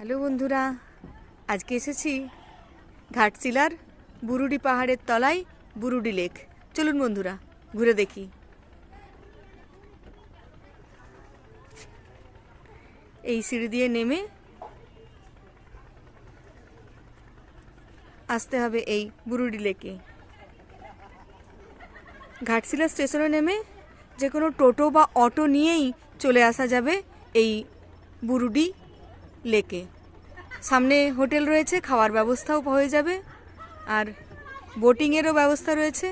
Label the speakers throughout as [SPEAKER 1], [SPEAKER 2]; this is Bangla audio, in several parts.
[SPEAKER 1] হ্যালো বন্ধুরা, আজকে এসেছি ঘাটশিলার বুরুডি পাহাড়ের তলায় বুরুডি লেক। চলুন বন্ধুরা ঘুরে দেখি। এই সিঁড়ি দিয়ে নেমে আসতে হবে এই বুরুডি লেকে। ঘাটশিলা স্টেশনে নেমে যে কোনো টোটো বা অটো নিয়েই চলে আসা যাবে এই বুরুডি লেকে। সামনে হোটেল রয়েছে, খাওয়ার ব্যবস্থাও হয়ে যাবে, আর বোটিংয়েরও ব্যবস্থা রয়েছে।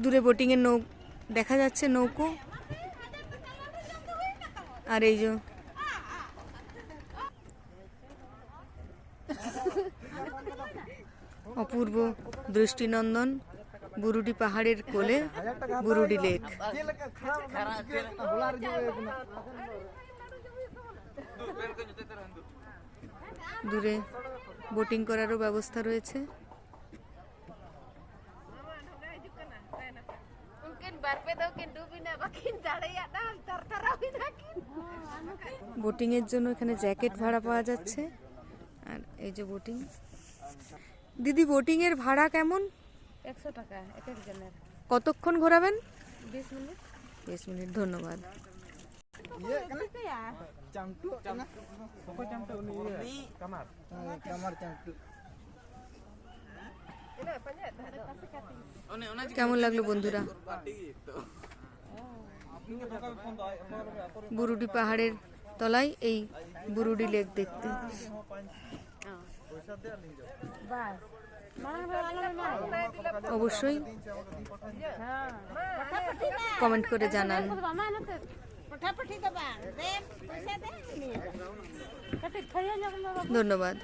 [SPEAKER 1] দূরে বোটিংয়ের দেখা যাচ্ছে নৌকো। আর এই যে অপূর্ব দৃষ্টিনন্দন বুরুডি পাহাড়ের কোলে বুরুডি লেক। দূরে বোটিং করারও ব্যবস্থা রয়েছে। বোটিং এর জন্য এখানে জ্যাকেট ভাড়া পাওয়া যাচ্ছে। আর এই যে বোটিং। দিদি, বোটিং এর ভাড়া কেমন?
[SPEAKER 2] 100 টাকা এক একজনের।
[SPEAKER 1] কতক্ষণ ঘোরাবেন?
[SPEAKER 2] 20 মিনিট।
[SPEAKER 1] 20 মিনিট, ধন্যবাদ। কেমন লাগলো বন্ধুরা বুরুডি পাহাড়ের তলায় এই বুরুডি লেক দেখতে? অবশ্যই কমেন্ট করে জানান। ধন্যবাদ।